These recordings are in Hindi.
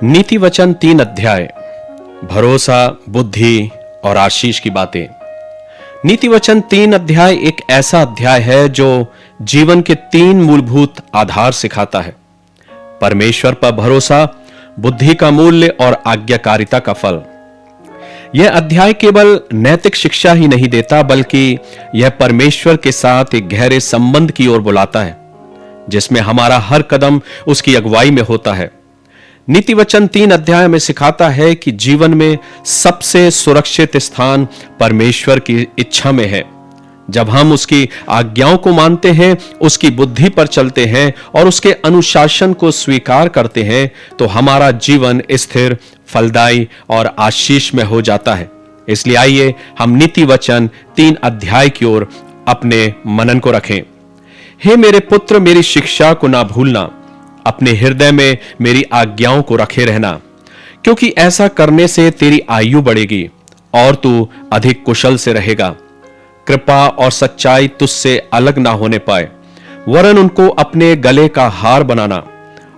नीति वचन 3 अध्याय। भरोसा, बुद्धि और आशीष की बातें। नीति वचन 3 अध्याय एक ऐसा अध्याय है जो जीवन के 3 मूलभूत आधार सिखाता है। परमेश्वर पर भरोसा, बुद्धि का मूल्य और आज्ञाकारिता का फल। यह अध्याय केवल नैतिक शिक्षा ही नहीं देता, बल्कि यह परमेश्वर के साथ एक गहरे संबंध की ओर बुलाता है, जिसमें हमारा हर कदम उसकी अगुवाई में होता है। नीति वचन 3 अध्याय में सिखाता है कि जीवन में सबसे सुरक्षित स्थान परमेश्वर की इच्छा में है। जब हम उसकी आज्ञाओं को मानते हैं, उसकी बुद्धि पर चलते हैं और उसके अनुशासन को स्वीकार करते हैं, तो हमारा जीवन स्थिर, फलदायी और आशीष में हो जाता है। इसलिए आइए हम नीति वचन 3 अध्याय की ओर अपने मनन को रखें। हे मेरे पुत्र, मेरी शिक्षा को ना भूलना, अपने हृदय में मेरी आज्ञाओं को रखे रहना, क्योंकि ऐसा करने से तेरी आयु बढ़ेगी और तू अधिक कुशल से रहेगा। कृपा और सच्चाई तुझसे अलग ना होने पाए, वरन उनको अपने गले का हार बनाना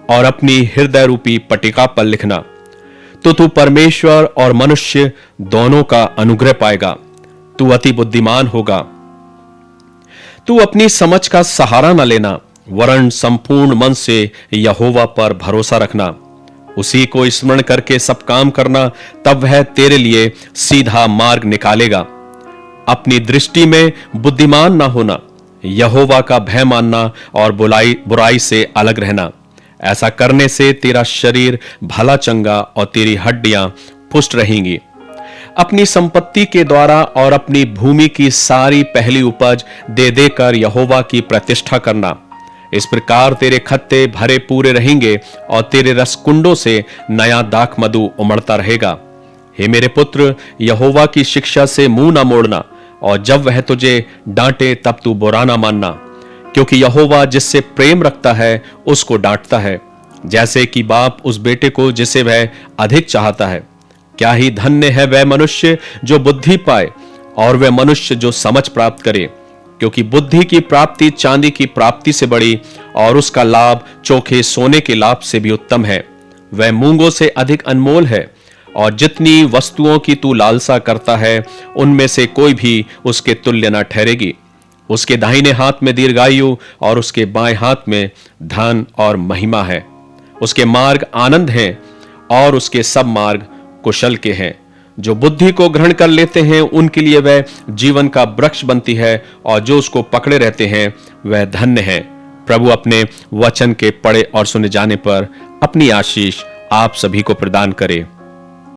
और अपनी हृदय रूपी पट्टिका पर लिखना, तो तू परमेश्वर और मनुष्य दोनों का अनुग्रह पाएगा। तू अति बुद्धिमान होगा। तू अपनी समझ का सहारा न लेना, वरन संपूर्ण मन से यहोवा पर भरोसा रखना। उसी को स्मरण करके सब काम करना, तब वह तेरे लिए सीधा मार्ग निकालेगा। अपनी दृष्टि में बुद्धिमान ना होना, यहोवा का भय मानना और बुराई से अलग रहना। ऐसा करने से तेरा शरीर भला चंगा और तेरी हड्डियां पुष्ट रहेंगी। अपनी संपत्ति के द्वारा और अपनी भूमि की सारी पहली उपज दे देकर यहोवा की प्रतिष्ठा करना। इस प्रकार तेरे खत्ते भरे पूरे रहेंगे और तेरे रसकुंडों से नया दाख मधु उमड़ता रहेगा। हे मेरे पुत्र, यहोवा की शिक्षा से मुंह ना मोड़ना, और जब वह तुझे डांटे तब तू बुरा ना मानना, क्योंकि यहोवा जिससे प्रेम रखता है उसको डांटता है, जैसे कि बाप उस बेटे को जिसे वह अधिक चाहता है। क्या ही धन्य है वह मनुष्य जो बुद्धि पाए और वह मनुष्य जो समझ प्राप्त करे, क्योंकि बुद्धि की प्राप्ति चांदी की प्राप्ति से बड़ी और उसका लाभ चोखे सोने के लाभ से भी उत्तम है। वह मूंगों से अधिक अनमोल है, और जितनी वस्तुओं की तू लालसा करता है, उनमें से कोई भी उसके तुल्य न ठहरेगी। उसके दाहिने हाथ में दीर्घायु और उसके बाएं हाथ में धन और महिमा है। उसके मार्ग आनंद हैं और उसके सब मार्ग कुशल के हैं। जो बुद्धि को ग्रहण कर लेते हैं, उनके लिए वह जीवन का वृक्ष बनती है, और जो उसको पकड़े रहते हैं वह धन्य है। प्रभु अपने वचन के पढ़े और सुने जाने पर अपनी आशीष आप सभी को प्रदान करे।